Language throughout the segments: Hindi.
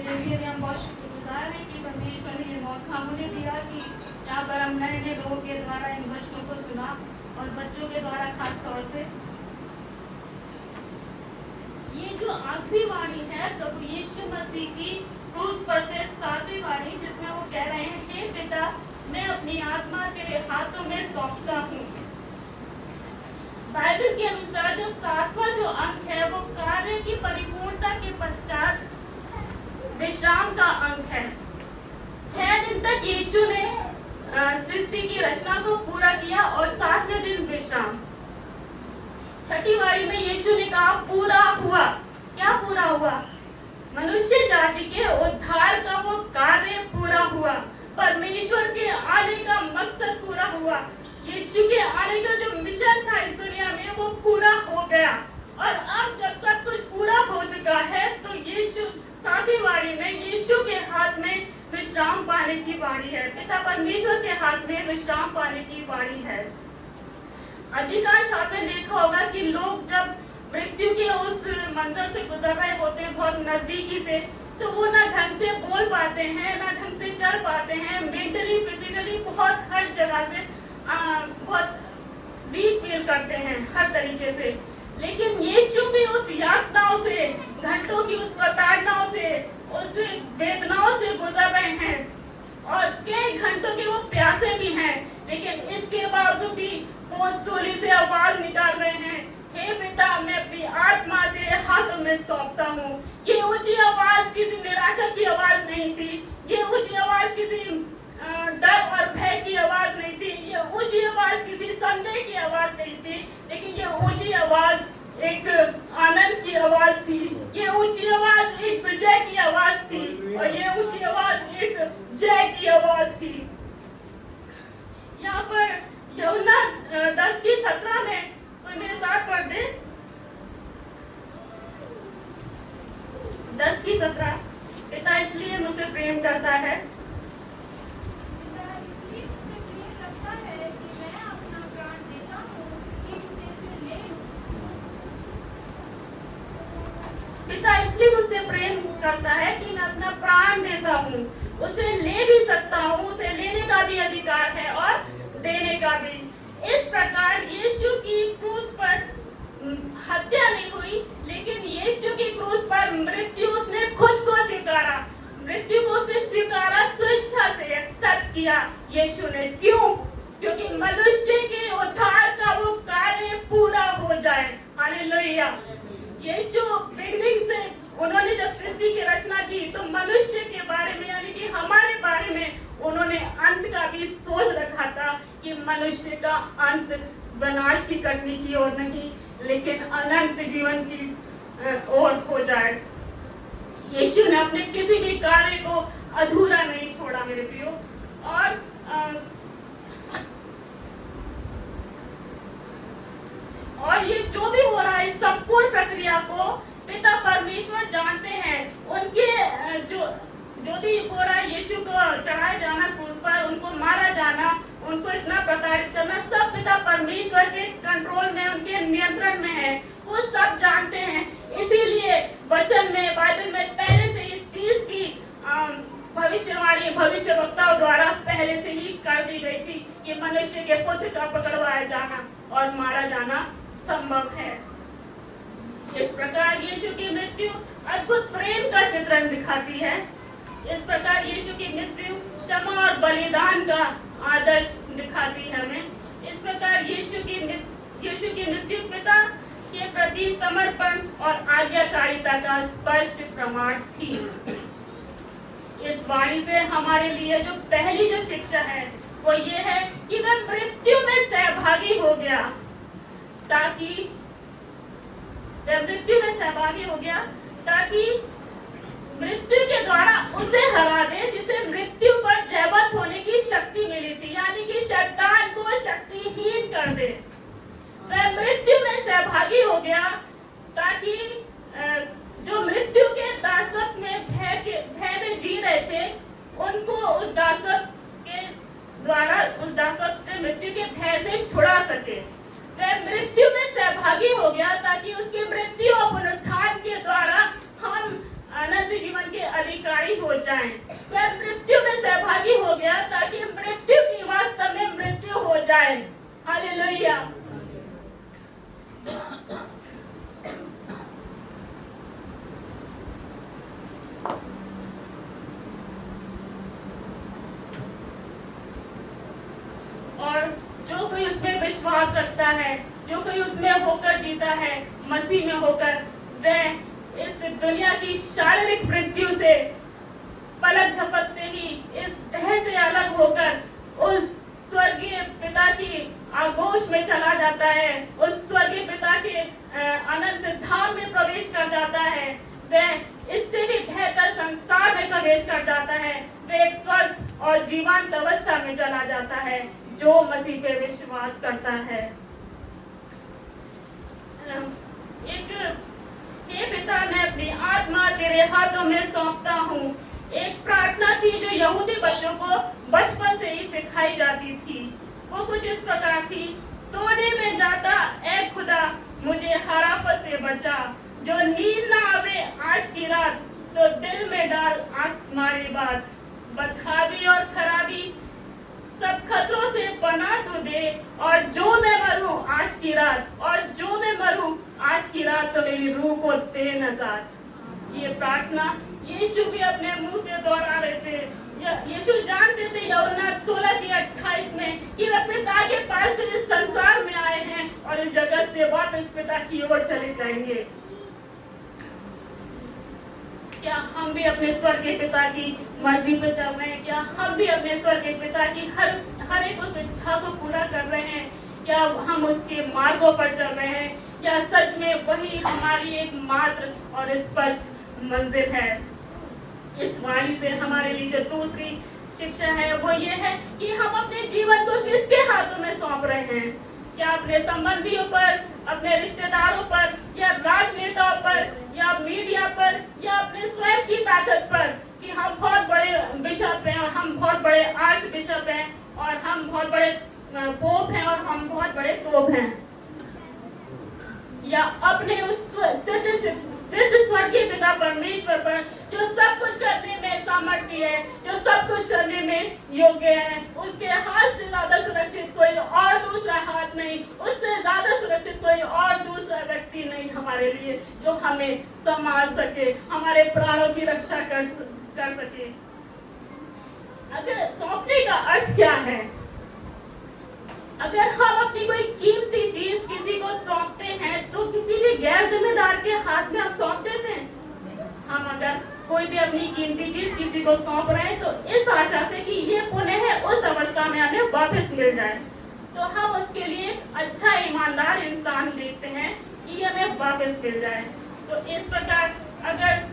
के लिए भी हम बहुत शुक्रगुजार हैं कि परमेश्वर ने ये मौका मुझे दिया कि यहाँ पर हम नए नए लोगों के द्वारा इन वचनों को सुना और बच्चों के द्वारा खास तौर से ये जो आखिरी वाणी है प्रभु यीशु मसीह की क्रूस पर से 7वीं वाणी, जिसमें वो कह रहे हैं, हे पिता, मैं अपनी आत्मा तेरे हाथों में सौंपता हूँ। बाइबल के अनुसार जो 7वां जो अंक है वो कार्य की परिपूर्णता के पश्चात विश्राम का अंक है। 6 दिन तक यीशु ने सृष्टि की रचना को पूरा किया और 7वें दिन विश्राम। 6ठी वारी में यीशु ने कहा पूरा हुआ। क्या पूरा हुआ? मनुष्य जाति के उद्धार का वो कार्य पूरा हुआ। परमेश्वर के आने का मकसद पूरा हुआ। यीशु के आने का जो मिशन था इस दुनिया में वो पूरा हो गया। और अब जब तक कुछ पूरा हो चुका है तो यीशु 7वीं वाणी में यीशु के हाथ में विश्राम पाने की वाणी है। पिता परमेश्वर के हाथ में विश्राम पाने की वाणी है। अधिकांश आपने देखा होगा कि लोग जब मृत्यु के उस मंजर से गुजर रहे होते हैं बहुत नजदीकी से, तो वो ना ढंग से बोल पाते हैं, ना ढंग से चल पाते हैं, मेंटली फिजिकली बहुत हर जगह से बहुत वीक फील करते हैं हर तरीके से। लेकिन यीशु भी उस यातनाओं से, घंटों की उस प्रताड़नाओं से, उस वेदनाओं से गुजर रहे हैं और कई घंटों के वो प्यासे भी हैं, लेकिन इसके बावजूद भी वो सूली से आवाज निकाल रहे हैं, हे पिता, मैं अपनी आत्मा तेरे हाथों में सौंपता हूँ। ये ऊंची आवाज किसी निराशा की आवाज नहीं थी, ये ऊंची आवाज किसी डर और भय की आवाज नहीं थी, ये ऊंची आवाज किसी संदेह की आवाज नहीं थी, लेकिन ये ऊंची आवाज एक आनंद की आवाज थी, ये ऊंची आवाज एक विजय की आवाज थी और ये ऊंची आवाज एक जय की आवाज थी। यहाँ पर यूहन्ना 10:17 में कोई मेरे साथ पढ़ दे। 10:17 पिता इसलिए मुझसे प्रेम करता है पिता इसलिए मुझसे प्रेम करता है कि मैं अपना प्राण देता हूँ। उसे ले भी सकता हूँ, उसे लेने का भी अधिकार है और देने का भी। इस प्रकार यीशु की क्रूस पर हत्या नहीं हुई, लेकिन यीशु की क्रूस पर मृत्यु उसने खुद को स्वीकारा, मृत्यु को उसने स्वीकारा, स्वेच्छा से एक्सेप्ट किया यीशु ने। क्यों? क्योंकि मनुष्य के उद्धार का वो कार्य पूरा हो जाए। हालेलुया। यीशु बिगनिंग से उन्होंने जब सृष्टि की रचना की तो मनुष्य के बारे में यानी कि हमारे बारे में उन्होंने अंत का भी सोच रखा था कि मनुष्य का अंत विनाश की करने की ओर नहीं, लेकिन अनंत जीवन की ओर हो जाए। यीशु ने अपने किसी भी कार्य को अधूरा नहीं छोड़ा मेरे प्रियो। और ये जो भी हो रहा है इस संपूर्ण प्रक्रिया को पिता परमेश्वर जानते हैं। उनके जो भी हो रहा है, यीशु को चढ़ाया जाना क्रूस पर, उनको मारा जाना, उनको इतना प्रताड़ित करना, सब पिता परमेश्वर के कंट्रोल में, उनके नियंत्रण में है। वो सब जानते हैं। इसीलिए वचन में, बाइबल में पहले से इस चीज की भविष्यवाणी भविष्यवक्ताओं द्वारा पहले से ही कर दी गई थी कि मनुष्य के पुत्र का पकड़वाया जाना और मारा जाना संभव है। इस प्रकार यीशु की मृत्यु अद्भुत प्रेम का चित्रण दिखाती है। इस प्रकार यीशु की मृत्यु क्षमा और बलिदान का आदर्श दिखाती है हमें। इस प्रकार यीशु की मृत्यु पिता के प्रति समर्पण और आज्ञाकारिता का स्पष्ट प्रमाण थी। इस वाणी से हमारे लिए जो पहली जो शिक्षा है वो ये है कि वह मृत्यु में सहभागी हो गया, ताकि मृत्यु के द्वारा उसे हरा दे जिसे मृत्यु पर जयवंत होने की शक्ति मिली थी, यानी कि शैतान को शक्तिहीन कर दे। वह मृत्यु में सहभागी हो गया ताकि जो मृत्यु के दासत्व में भय में जी रहे थे उनको उस दासत्व के द्वारा, उस दासत्व से, मृत्यु के भय से छुड़ा सके। वह मृत्यु में सहभागी हो गया ताकि उसकी मृत्यु और पुनरुत्थान के द्वारा हम अनंत जीवन के अधिकारी विश्वास रखता है, जो कोई उसमें होकर जीता है, मसीह में होकर, वह इस दुनिया की शारीरिक मृत्यु से पलक झपकते ही इस देह से अलग होकर उस स्वर्गीय पिता की आगोश में चला जाता है, उस स्वर्गीय पिता के अनंत धाम में प्रवेश कर जाता है। वह इससे भी बेहतर संसार में प्रवेश कर जाता है। वह एक स्वस्थ और जीवंत अवस्था में चला जाता है जो मसीह पे विश्वास करता है। एक हे पिता, मैं अपनी आत्मा तेरे हाथों में सौंपता हूँ। एक प्रार्थना थी जो यहूदी बच्चों को बचपन से ही सिखाई जाती थी। वो कुछ इस प्रकार थी, सोने में जाता ऐ खुदा मुझे हराफत से बचा, जो नींद ना आवे आज की रात तो दिल में डाल आसमानी बात, बदहावी और खराबी सब खतरों से पनाह तू दे, और जो मैं मरूं आज की रात, और जो मैं मरूं आज की रात तो मेरी रूह को दे नजात। ये प्रार्थना यीशु भी अपने मुंह से दोहरा रहे थे। यीशु जानते थे यूहन्ना 16:28 में कि वे पिता के पास से इस संसार में आए हैं और इस जगत से वापस पिता की ओर चले जाएंगे। क्या हम भी अपने स्वर्गीय पिता की मर्जी पे चल रहे हैं? क्या हम भी अपने स्वर्गीय पिता की हर एक उस इच्छा को पूरा कर रहे हैं? क्या हम उसके मार्गों पर चल रहे हैं? क्या सच में वही हमारी एक मात्र और स्पष्ट मंजिल है? इस वाणी से हमारे लिए जो दूसरी शिक्षा है वो ये है कि हम अपने जीवन को किसके हाथों में सौंप रहे हैं? क्या अपने संबंधियों पर, अपने रिश्तेदारों पर, या राजनेताओं पर, या मीडिया पर, या अपने स्वयं की ताकत पर कि हम बहुत बड़े बिशप हैं और हम बहुत बड़े आर्च बिशप हैं और हम बहुत बड़े पोप हैं और हम बहुत बड़े तोप हैं? या अपने उस सिद्ध स्वर्गीय पिता परमेश्वर पर जो सब कुछ करने में सामर्थ्य है, जो सब कुछ करने में योग्य है? उसके हाथ से ज्यादा सुरक्षित कोई और दूसरा हाथ नहीं, उससे ज्यादा सुरक्षित कोई और दूसरा व्यक्ति नहीं हमारे लिए, जो हमें संभाल सके, हमारे प्राणों की रक्षा कर सके। अगर सौंपने का अर्थ क्या है? अगर हम अपनी कोई कीमती चीज किसी को सौंपते हैं तो किसी भी गैर जिम्मेदार के हाथ में हम सौंप देते हैं। हम अगर कोई भी अपनी कीमती चीज किसी को सौंप रहे हैं तो इस आशा से कि ये पुनः है उस अवस्था में हमें वापस मिल जाए, तो हम उसके लिए एक अच्छा ईमानदार इंसान देखते हैं कि हमें वापस मिल जाए। तो इस प्रकार अगर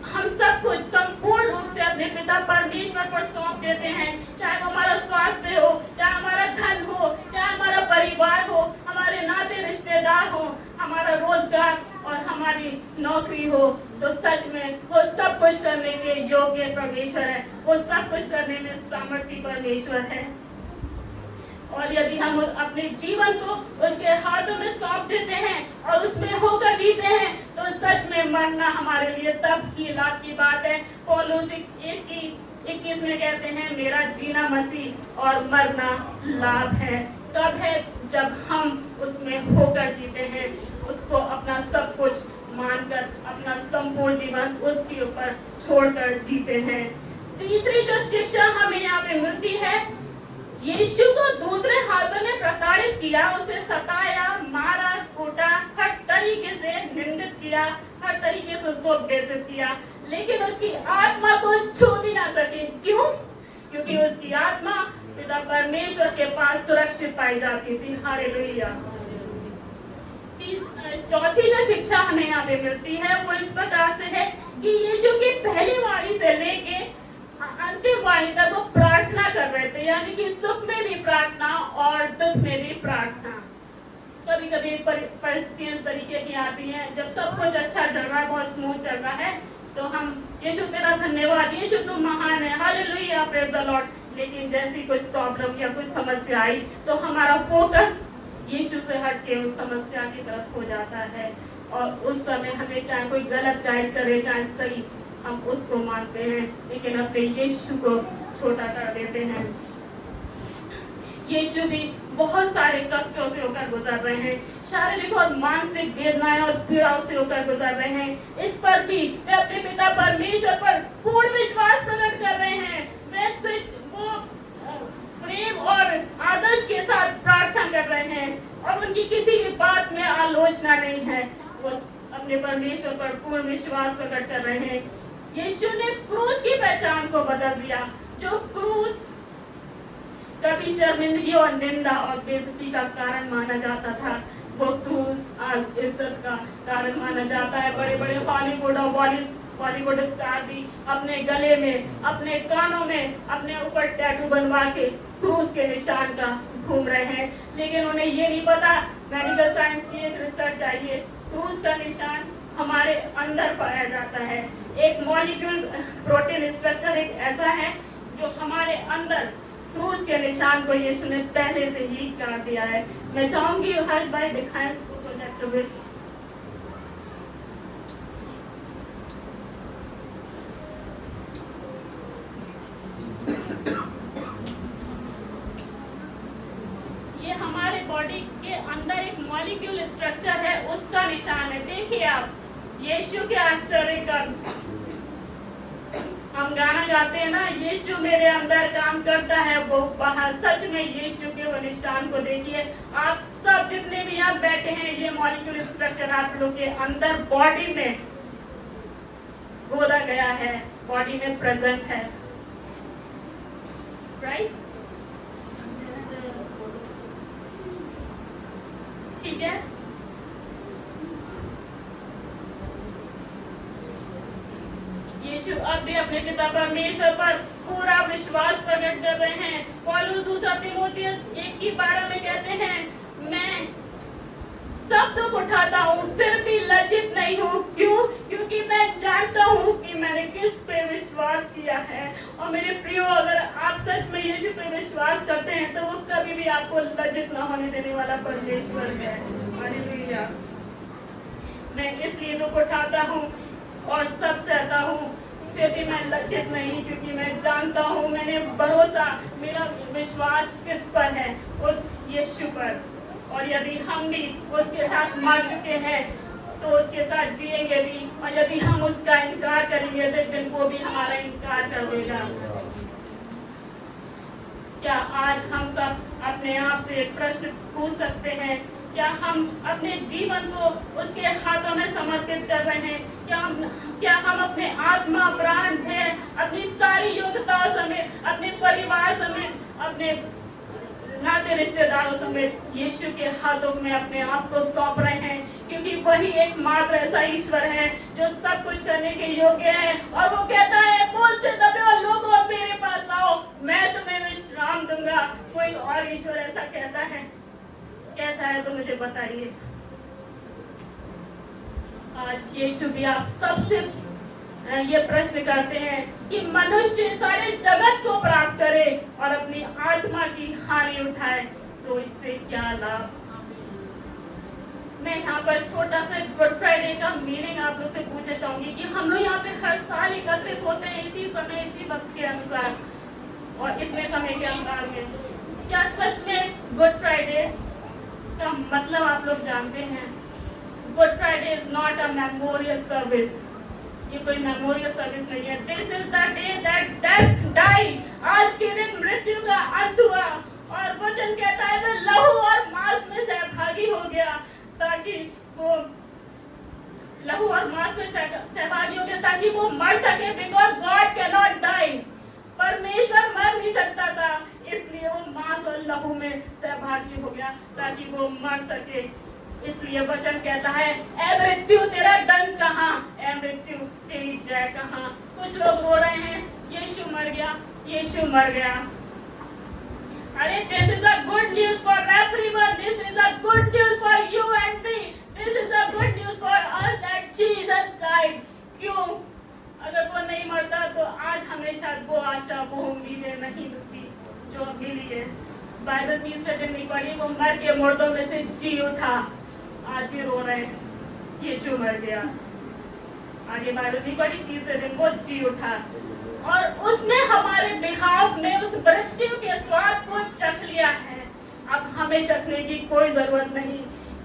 हम सब कुछ संपूर्ण रूप से अपने पिता परमेश्वर पर सौंप देते हैं, चाहे वो हमारा स्वास्थ्य हो, चाहे हमारा धन हो, चाहे हमारा परिवार हो, हमारे नाते रिश्तेदार हो, हमारा रोजगार और हमारी नौकरी हो, तो सच में वो सब कुछ करने के योग्य परमेश्वर है, वो सब कुछ करने में सामर्थ्य परमेश्वर है। और यदि हम अपने जीवन को उसके हाथों में सौंप देते हैं और उसमें होकर जीते हैं तो सच में मरना हमारे लिए तब ही लाभ की बात है। पौलुस 1:21 में कहते हैं, मेरा जीना मसीह और मरना लाभ है। कब है? जब हम उसमें होकर जीते हैं, उसको अपना सब कुछ मानकर अपना संपूर्ण जीवन उसके ऊपर छोड़कर जीते हैं। तीसरी जो शिक्षा हमें यहाँ पे मिलती है, यीशु को दूसरे हाथों ने प्रताड़ित किया, उसे सताया, मारा, कूटा, हर तरीके से निंदित किया, हर तरीके से उसको बेइज्जत किया, लेकिन उसकी आत्मा को छू भी ना सके। क्यों? क्योंकि उसकी आत्मा पिता परमेश्वर के पास सुरक्षित पाई जाती थी। हालेलुया। चौथी जो शिक्षा हमें यहाँ पे मिलती है वो इस प्रकार से है कि यीशु की पहली वाणी से लेके अंतिम वाणी तक वो प्रार्थना कर रहे थे, यानी कि सुख में भी प्रार्थना और दुख में भी प्रार्थना। कभी कभी परिस्थिति इस तरीके की आती है, जब सब कुछ अच्छा चल रहा है, बहुत स्मूथ चल रहा है, तो हम यीशु तेरा धन्यवाद, यीशु तुम महान है, हालेलुया, प्रेज द लॉर्ड। लेकिन जैसी कुछ प्रॉब्लम या कुछ समस्या आई तो हमारा फोकस यीशु से हट के उस समस्या की तरफ हो जाता है, और उस समय हमें चाहे कोई गलत गाइड करे चाहे सही, हम उसको मानते हैं लेकिन अपने यीशु को छोटा कर देते हैं। यीशु भी बहुत सारे कष्टों से होकर गुजर रहे हैं, शारीरिक और मानसिक वेदनाएं और पीड़ाओं से होकर गुजर रहे हैं। इस पर भी वे अपने पिता परमेश्वर पर पूर्ण विश्वास प्रकट कर रहे हैं। वे प्रेम और आदर्श के साथ प्रार्थना कर रहे हैं और उनकी किसी भी बात में आलोचना नहीं है। वो अपने परमेश्वर पर पूर्ण विश्वास प्रकट कर रहे हैं। यीशु ने क्रूस की पहचान को बदल दिया। जो क्रूस कभी शर्मिंदगी और निंदा और बेइज्जती का कारण माना जाता था, वो क्रूस आज इज्जत का कारण माना जाता है। बड़े बड़े बॉलीवुड स्टार भी अपने गले में, अपने कानों में, अपने ऊपर टैटू बनवा के क्रूस के निशान का घूम रहे हैं, लेकिन उन्हें ये नहीं पता, मेडिकल साइंस की एक रिसर्च आई है, क्रूस का निशान हमारे अंदर पाया जाता है। एक मॉलिक्यूल प्रोटीन स्ट्रक्चर एक ऐसा है जो हमारे अंदर क्रूस के निशान को यीशु ने पहले से ही काट दिया है। मैं चाहूंगी हर्ष भाई दिखाएं प्रोजेक्टर में। ये हमारे बॉडी के अंदर एक मॉलिक्यूल स्ट्रक्चर है, उसका निशान है। देखिए आप, यीशु के आश्चर्य का हम गाना गाते हैं ना, यीशु मेरे अंदर काम करता है, वो बाहर। सच में यीशु के वो निशान को देखिए। आप सब जितने भी यहाँ बैठे हैं, ये मॉलिक्यूल स्ट्रक्चर आप लोग के अंदर बॉडी में गोदा गया है, बॉडी में प्रेजेंट है, राइट? ठीक है। यीशु अब भी अपने पिता परमेश्वर पर पूरा विश्वास प्रकट कर रहे हैं। पौलुस 2 तीमुथियुस 1:12 में कहते हैं, मैं सब दुख उठाता हूँ फिर भी लज्जित नहीं हूँ। क्यों? क्योंकि मैं जानता हूँ कि मैंने किस पे विश्वास किया है। और मेरे प्रियो, अगर आप सच में यीशु पे विश्वास करते हैं तो वो कभी भी आपको लज्जित न होने देने वाला परमेश्वर है। हालेलुया। मैं इसलिए दुख उठाता हूँ और सब सहता हूँ, फिर भी मैं लज्जित नहीं, क्योंकि मैं जानता हूँ, मैंने भरोसा, मेरा विश्वास किस पर है? उस यीशु पर। और यदि हम भी उसके साथ मर चुके हैं तो उसके साथ जिएंगे भी, और यदि हम उसका इनकार करेंगे तो एक दिन वो भी हमारा इनकार कर देगा। क्या आज हम सब अपने आप से एक प्रश्न पूछ सकते हैं, क्या हम अपने जीवन को उसके हाथों में समर्पित कर रहे हैं? क्या हम अपने आत्मा, प्राण, धैर्य, अपनी सारी योग्यताओं समेत, अपने परिवार समेत, अपने नाते रिश्तेदारों समेत यीशु के हाथों में अपने आप को सौंप रहे हैं? क्योंकि वही एकमात्र ऐसा ईश्वर है जो सब कुछ करने के योग्य है। और वो कहता है, बोलते दबे और लोगों मेरे पास आओ, मैं तुम्हें विश्राम दूंगा। कोई और ईश्वर ऐसा कहता है तो मुझे बताइए। आज यीशु भी आप सबसे ये प्रश्न करते हैं कि मनुष्य सारे जगत को प्राप्त करे और अपनी आत्मा की हानि उठाए तो इससे क्या लाभ? मैं यहाँ पर छोटा सा गुड फ्राइडे का मीनिंग आप लोग से पूछना चाहूंगी कि हम लोग यहाँ पे हर साल एकत्रित होते हैं इसी समय, इसी वक्त के अनुसार और इतने समय के अंतराल में। क्या सच में गुड फ्राइडे का मतलब आप लोग जानते हैं? Good Friday is not a memorial service. ये कोई मेमोरियल सर्विस नहीं है। This is the day that death died. आज के दिन मृत्यु का अंत हुआ और वचन कहता है वह लहू और मांस में सहभागी हो गया, ताकि वो लहू और मांस में सहभागी हो गया ताकि वो मर सके। Because God can not die. परमेश्वर मर नहीं सकता था, इसलिए वो मांस और लहू में सहभागी हो गया ताकि वो मर सके। इसलिए वचन कहता है, ए मृत्यु तेरा दंड कहाँ? ए मृत्यु तेरी जय कहाँ? कुछ लोग रो रहे हैं, यीशु मर गया, यीशु मर गया। अरे this is a good news for everyone. This is a good news for you and me. This is a good news for us that Jesus died. क्यों? अगर वो नहीं मरता तो आज हमें शायद वो आशा, वो उम्मीदें नहीं मिलती जो अब मिली है। बाइबल तीसरे दिन नहीं पढ़ी, वो मर के मुर्दों में से जी उठा। आज भी रो रहे हैं, यीशु मर गया। आगे बाइबल नहीं पढ़ी, तीसरे दिन वो जी उठा और उसने हमारे बिहाफ में उस मृत्यु के स्वाद को चख लिया है। अब हमें चखने की कोई जरूरत नहीं,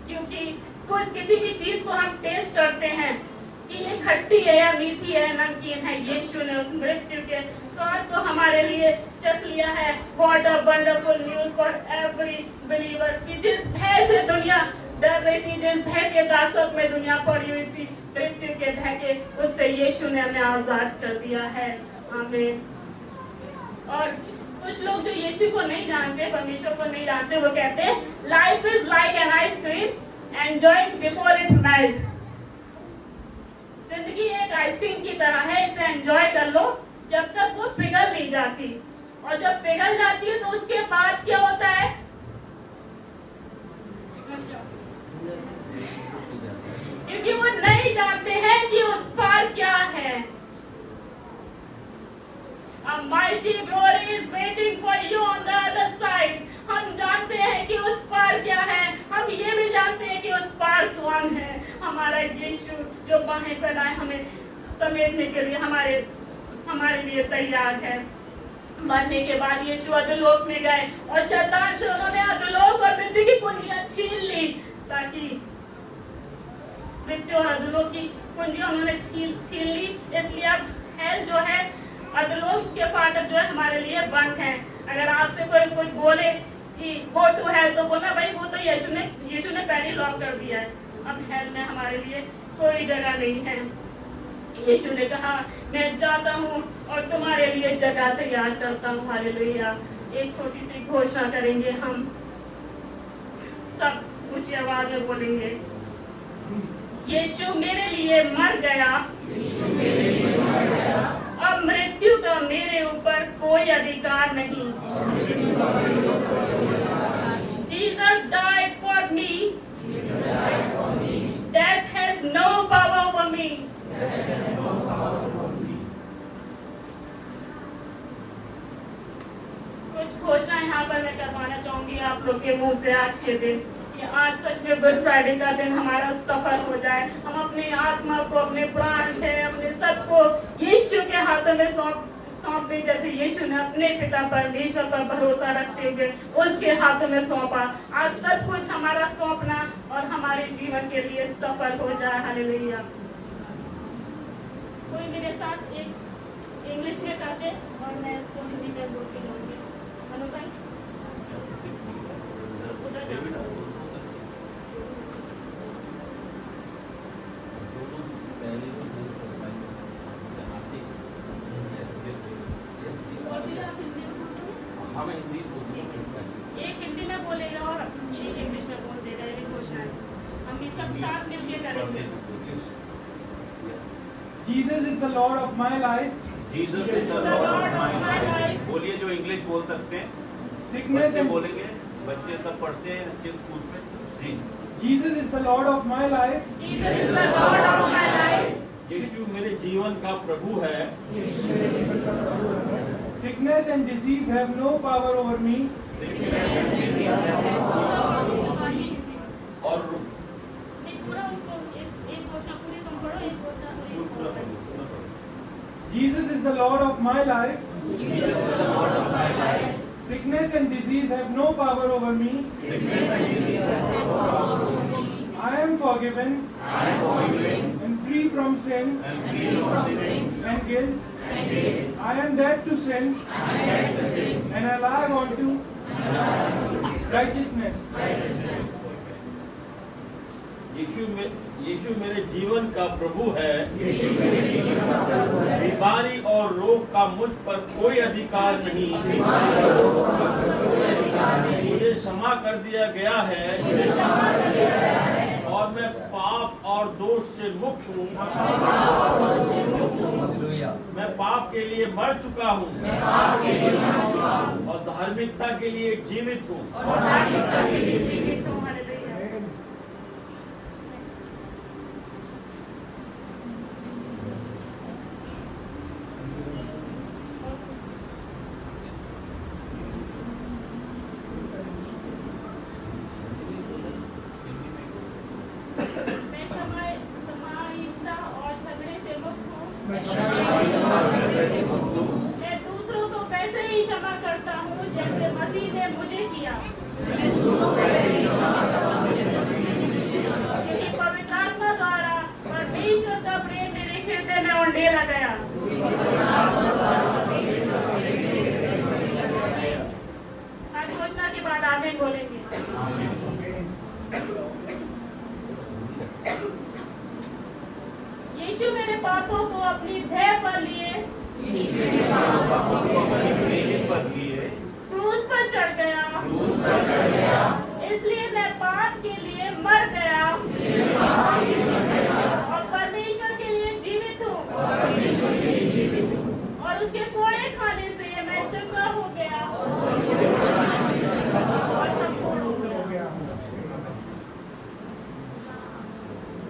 क्योंकि किसी भी चीज को हम टेस्ट करते हैं कि ये खट्टी है या मीठी है, नमकीन है। यीशु ने उस मृत्यु के स्वाद को हमारे लिए चख लिया है। What a wonderful news for every believer कि जिस भय से दुनिया डर रही थी, जिस भय के दासत्व में दुनिया पड़ी हुई थी, मृत्यु के भय के, उससे यीशु ने हमें आजाद कर दिया है। आमीन। और कुछ लोग जो यीशु को नहीं जानते, परमेश्वर को नहीं जानते, वो कहते हैं life is like an ice cream, enjoy before it melt. जिंदगी एक आइसक्रीम की तरह है, इसे एंजॉय कर लो जब तक वो पिघल नहीं जाती, और जब पिघल जाती है तो उसके बाद क्या होता है? क्योंकि वो नहीं जानते हैं कि उस पार क्या है। A mighty glory is waiting for you on the other side. हम जानते हैं कि उस पार क्या है, हम ये भी जानते हैं कि उस पार कौन है। हमारा यीशु जो बाहें फैलाए हमें समेटने के लिए हमारे लिए तैयार है। मरने के बाद यीशु अधोलोक में गए और शैतान से उन्होंने अधोलोक और मृत्यु की कुंजियां छीन ली, ताकि मृत्यु और अधोलोक की कुंजियां उन्होंने छीन ली। इसलिए अब हेल जो है, अधोलोक के फाटक जो है हमारे लिए बंद हैं। अगर आपसे कोई कुछ बोले कि गो टू हेल, तो बोलना भाई वो तो यीशु ने पहले लॉक कर दिया है, अब हेल में हमारे लिए कोई जगह नहीं है। यीशु ने कहा मैं जाता हूँ और तुम्हारे लिए जगह तैयार करता हूँ। हालेलुया। एक छोटी सी घोषणा करेंगे, हम सब ऊंची आवाज में बोलेंगे, यीशु मेरे लिए मर गया, अब मृत्यु का मेरे ऊपर कोई अधिकार नहीं। Jesus died for me. Death has no power over me. कुछ घोषणा यहाँ पर मैं करवाना चाहूंगी आप लोग के मुंह से आज के दिन, कि आज सच में गुड फ्राइडे का दिन हमारा सफल हो जाए। हम अपने आत्मा को, अपने प्राण है, अपने सबको यीशु के हाथों में सौंप दें, जैसे यीशु ने अपने पिता परमेश्वर पर भरोसा रखते हुए उसके हाथों में सौंपा। आज सब कुछ हमारा सौंपना और हमारे जीवन के लिए सफल हो जाए। हालेलुया। कोई मेरे साथ एक इंग्लिश में करते और मैं इसको हिंदी में बोल के जाऊंगी। मनु भाई एक हिंदी में बोलेगा और एक इंग्लिश में बोल देगा। ये घोषणा है, हम ये सब साथ मिलकर करेंगे। Jesus is the Lord of my life. Jesus is the Lord of my life. बोलिए जो इंग्लिश बोल सकते हैं। Sickness बच्चे and बोलेंगे, बच्चे सब पढ़ते हैं अच्छे स्कूल में। जी। Jesus is the Lord of my life. Jesus is the Lord of my life. यीशु मेरे जीवन का प्रभु है। Sickness and disease have no power over me. और पूरा उसको एक घोषणा पूरी तुम पढ़ो, एक घोषणा पूरी। Jesus is the Lord of my life. Sickness and disease have no power over me. I am forgiven and free from sin and guilt. I am dead to sin and alive unto righteousness. यीशु मेरे जीवन का प्रभु है। बीमारी और रोग का मुझ पर कोई अधिकार नहीं। मुझे क्षमा कर दिया गया है और मैं पाप और दोष से मुक्त हूँ। मैं पाप के लिए मर चुका हूँ और धार्मिकता के लिए जीवित हूँ। मैं दूसरों को वैसे ही क्षमा करता हूँ जैसे मसीह ने मुझे किया। क्योंकि पवित्र आत्मा द्वारा परमेश्वर का प्रेम मेरे हृदय में उंडेला गया। बाद आमीन बोलेंगे। यीशु मेरे पापों को अपनी देह पर लिए क्रूस पर चढ़ गया, इसलिए मैं पाप के लिए मर गया और परमेश्वर के लिए जीवित हूँ और उसके कोड़े खाने से मैं चंगा हो गया और संपूर्ण हो गया।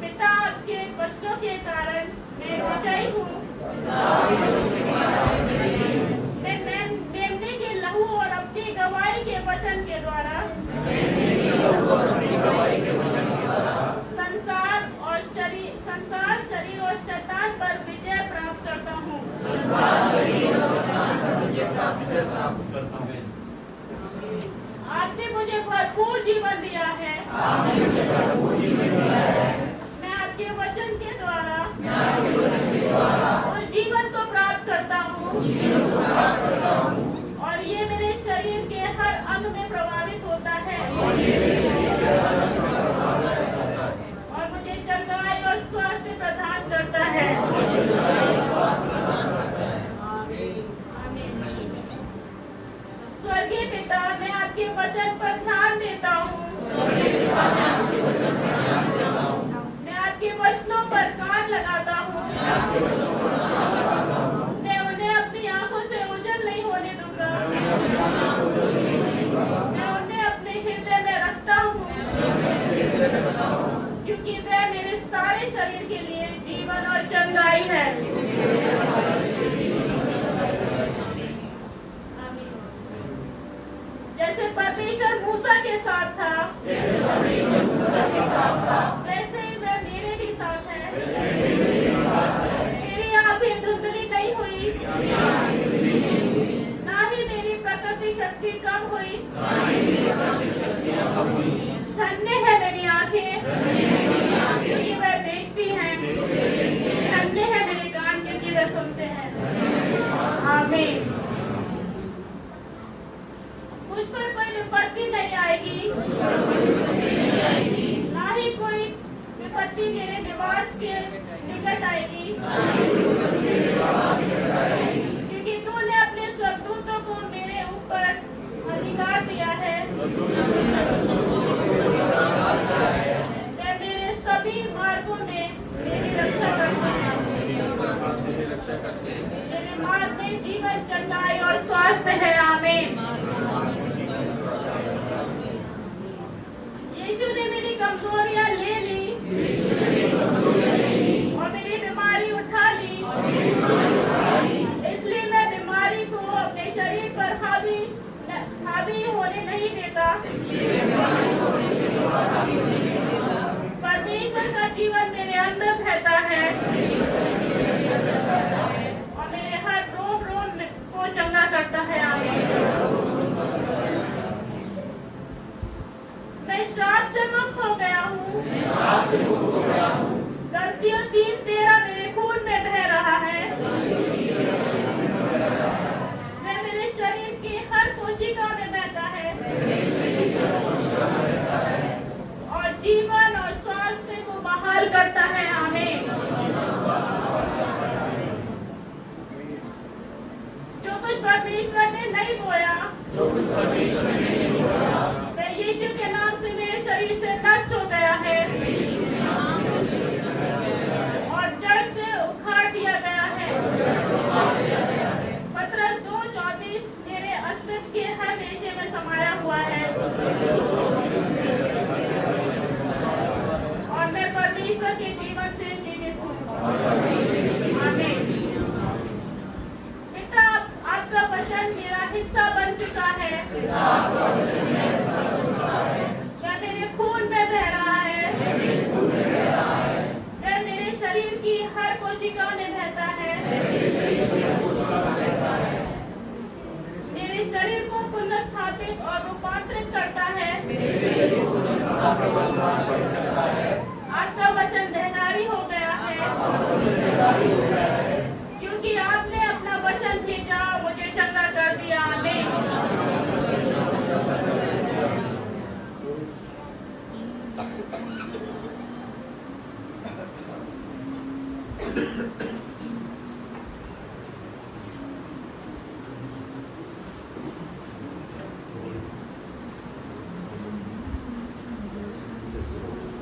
पिता आपके वचनों के कारण मैं बचाई हूँ। मैं मेमने के लहू और अपनी गवाही के वचन के द्वारा संसार, शरीर और शैतान पर विजय प्राप्त करता हूँ। आपने मुझे भरपूर जीवन दिया है। मैं आपके वचन के द्वारा उस जीवन को प्राप्त करता हूँ और ये मेरे शरीर के हर अंग में प्रभावित होता है और मुझे चंगाई और स्वास्थ्य प्रदान करता है। स्वर्गीय पिता, मैं आपके वचन पर ध्यान देता हूँ। मैं आपके वचनों पर कान लगाता हूँ। मैं उन्हें अपनी आंखों से ओझल नहीं होने दूंगा। मैं उन्हें अपने हृदय में रखता हूँ क्योंकि वह मेरे सारे शरीर के लिए जीवन और चंगाई है। जैसे परमेश्वर मूसा के साथ था, वैसे ही वह मेरे भी साथ है। मेरी आंखें धुंधली नहीं हुई, ना ही मेरी प्रकृति शक्ति कम हुई। धन्य है मेरी आंखें क्योंकि वह देखती हैं। धन्य है मेरे कान क्योंकि वह सुनते हैं। आमीन। मुझ पर कोई विपत्ति नहीं आएगी, ना ही कोई विपत्ति मेरे निवास के निकट आएगी, क्योंकि तूने अपने स्वर्गदूतों को मेरे ऊपर अधिकार दिया है। वे मेरे सभी मार्गों में मेरी रक्षा करते हैं। मेरे मार्ग में जीवन, चंगाई और स्वास्थ्य है। आमीन। यीशु ने मेरी कमजोरियां ले ली और मेरी बीमारी उठा ली। इसलिए मैं बीमारी को अपने शरीर पर हावी होने नहीं देता। परमेश्वर का जीवन मेरे अंदर बहता है और मेरे हर रोग को चंगा करता है। मैं श्राप से मुक्त हो गया हूँ। गलतियों 3:13 मेरे खून में बह रहा है। वह मेरे शरीर की हर कोशिका में बहता है और जीवन और स्वास्थ्य को बहाल करता है। आमीन। जो कुछ परमेश्वर ने नहीं बोया, वह यीशु के नाम से मेरे शरीर से नष्ट हो गया है और जड़ से उखाड़ दिया गया है। पत्रस 2:24 मेरे अस्तित्व के हर रेशे में समाया हुआ है और मैं परमेश्वर के जीवन से जीवित हूँ। आमीन। पिता, आपका वचन मेरा हिस्सा बन चुका है। वह मेरे खून में बह रहा है। वह मेरे शरीर की हर कोशिका में बहता है। मेरे शरीर को पुनर्स्थापित और रूपांतरित करता है। आपका वचन देहधारी हो गया है क्योंकि आपने अपना वचन भेजा, मुझे चंगा कर दिया। आमीन। हैं